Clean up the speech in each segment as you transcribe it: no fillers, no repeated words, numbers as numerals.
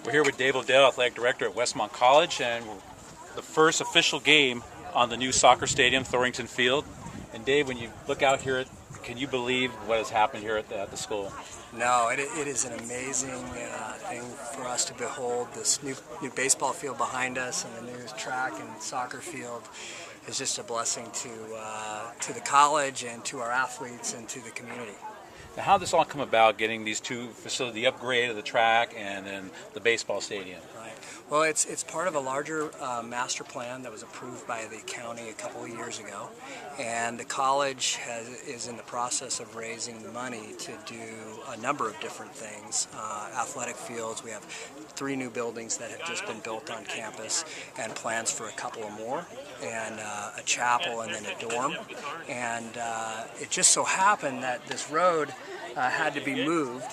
We're here with Dave Odell, Athletic Director at Westmont College, and the first official game on the new soccer stadium, Thorington Field. And Dave, when you look out here, can you believe what has happened here at the school? No, it is an amazing thing for us to behold. This new baseball field behind us and the new track and soccer field is just a blessing to the college and to our athletes and to the community. Now, how did this all come about, getting these two facilities, the upgrade of the track and then the baseball stadium? Right. Well, it's part of a larger master plan that was approved by the county a couple of years ago, and the college is in the process of raising the money to do a number of different things. Athletic fields, we have 3 new buildings that have just been built on campus, and plans for a couple of more, and a chapel and then a dorm. And it just so happened that this road had to be moved.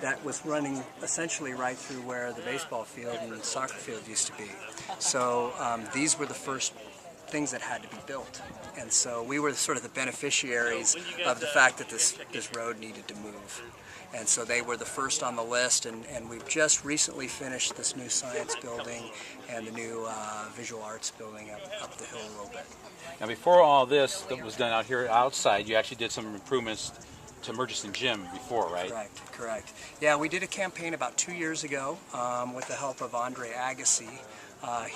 That was running essentially right through where the baseball field and the soccer field used to be. So these were the first things that had to be built. And so we were sort of the beneficiaries of the fact that this road needed to move. And so they were the first on the list, and we've just recently finished this new science building and the new visual arts building up the hill a little bit. Now, before all this that was done out here outside, you actually did some improvements to Murchison Gym before, right? Correct. Yeah, we did a campaign about 2 years ago with the help of Andre Agassi.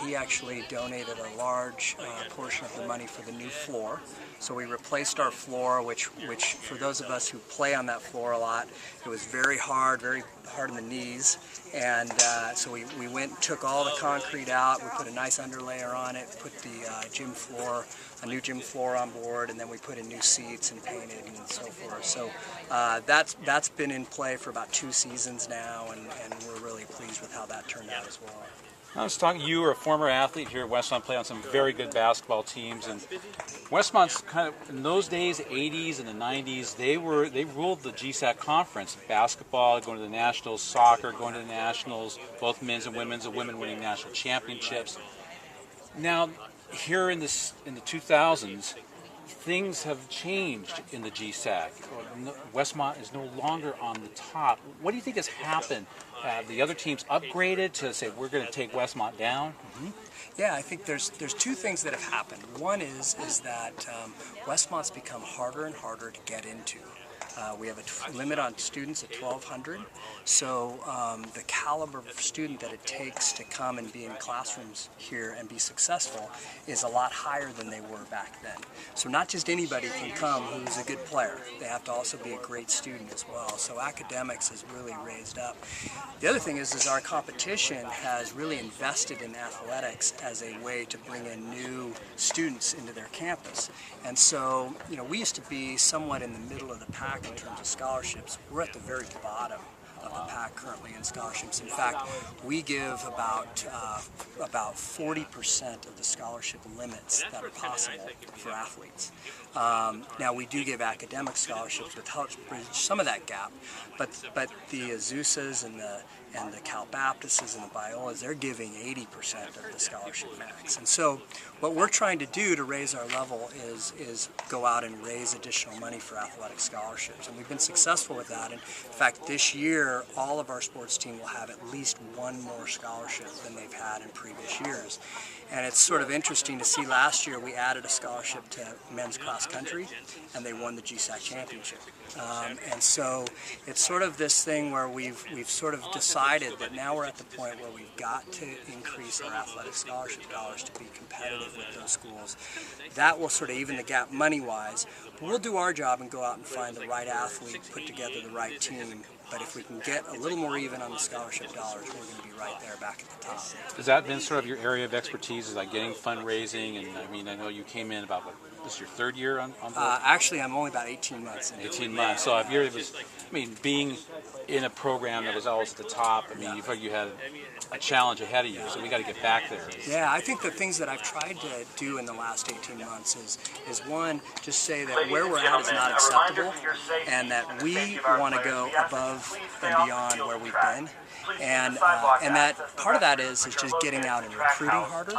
He actually donated a large portion of the money for the new floor. So we replaced our floor, which for those of us who play on that floor a lot, it was very hard on the knees. And so we went and took all the concrete out. We put a nice underlayer on it, put the gym floor, a new gym floor on board, and then we put in new seats and painted and so forth. So that's been in play for about 2 seasons now, and we're really pleased with how that turned out as well. I was talking, you were a former athlete here at Westmont, played on some very good basketball teams, and Westmont's kind of, in those days, 80s and the 90s, they ruled the GSAC conference. Basketball, going to the nationals, soccer, going to the nationals, both men's and women's, the women winning national championships. Now, here in the 2000s, things have changed in the GSAC. Westmont is no longer on the top. What do you think has happened? Have the other teams upgraded to say we're going to take Westmont down? Mm-hmm. Yeah, I think there's 2 things that have happened. One is that Westmont's become harder and harder to get into. We have a limit on students at 1,200, so the caliber of student that it takes to come and be in classrooms here and be successful is a lot higher than they were back then. So not just anybody can come who's a good player. They have to also be a great student as well. So academics is really raised up. The other thing is our competition has really invested in athletics as a way to bring in new students into their campus. And so, we used to be somewhat in the middle of the pack in terms of scholarships. We're at the very bottom of the pack currently in scholarships. In fact, we give about 40% of the scholarship limits that are possible for athletes. Now, we do give academic scholarships, which helps bridge some of that gap, but the Azusas and the Cal Baptists and the Biolas, they're giving 80% of the scholarship max. And so what we're trying to do to raise our level is go out and raise additional money for athletic scholarships. And we've been successful with that. In fact, this year, all of our sports team will have at least 1 more scholarship than they've had in previous years. And it's sort of interesting to see, last year we added a scholarship to men's cross country, and they won the GSAC championship. And so it's sort of this thing where we've sort of decided that now we're at the point where we've got to increase our athletic scholarship dollars to be competitive with those schools. That will sort of even the gap money-wise. But we'll do our job and go out and find the right athlete, put together the right team. But if we can get a little more even on the scholarship dollars, we're going to be right there back at the top. Has that been sort of your area of expertise, is like getting fundraising? And I know you came in about, this is your 3rd year on board? Actually, I'm only about 18 months in. 18 months. So if you're, being in a program that was always at the top, you felt you had a challenge ahead of you, so we got to get back there. Yeah, I think the things that I've tried to do in the last 18 months is one, just say that where we're at is not acceptable, and that we want to go above and beyond where we've been. And that part of that is just getting out and recruiting harder.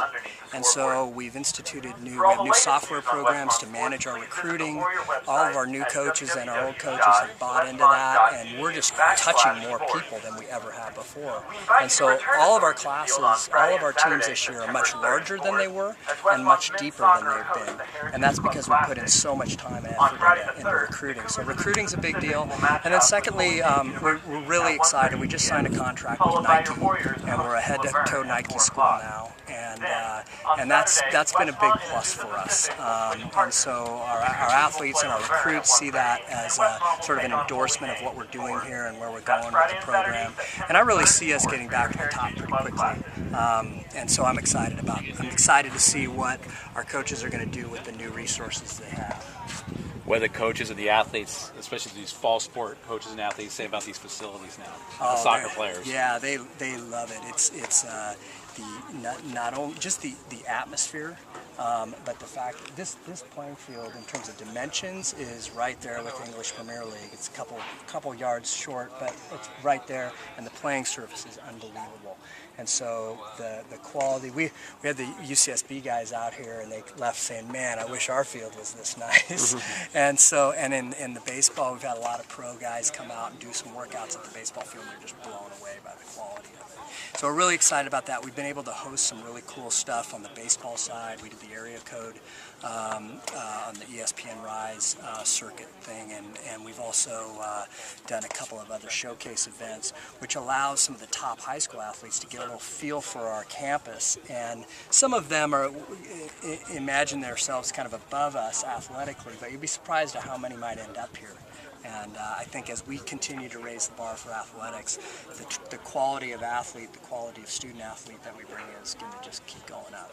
And so we've instituted we have new software programs programs to manage our recruiting. All of our new coaches and our old coaches have bought into that, and we're just touching more people than we ever have before. And so all of our classes, all of our teams this year are much larger than they were and much deeper than they've been. And that's because we put in so much time and effort into recruiting. So recruiting's a big deal. And then secondly, we're really excited. We just signed a contract with Nike, and we're a head-to-toe Nike school now. And that's been a big plus for us. And so our athletes and our recruits see that as sort of an endorsement of what we're doing here and where we're going with the program. And I really see us getting back to the top pretty quickly. And so I'm excited to see what our coaches are going to do with the new resources they have. What the coaches and the athletes, especially these fall sport coaches and athletes, say about these facilities now? The soccer players. Yeah, they love it. It's not only just the atmosphere, but the fact that this playing field in terms of dimensions is right there with the English Premier League. It's a couple yards short, but it's right there, and the playing surface is unbelievable. And so the quality, we had the UCSB guys out here, and they left saying, "Man, I wish our field was this nice." And in the baseball, we've had a lot of pro guys come out and do some workouts at the baseball field, and they're just blown away by the quality of it. So we're really excited about that. We've been able to host some really cool stuff on the baseball side. We did the area code on the ESPN Rise circuit thing, and we've also done a couple of other showcase events, which allows some of the top high school athletes to get a little feel for our campus. And some of them imagine themselves kind of above us athletically, but you'd be surprised at how many might end up here. And I think as we continue to raise the bar for athletics, the quality of athlete, the quality of student athlete that we bring in is going to just keep going up.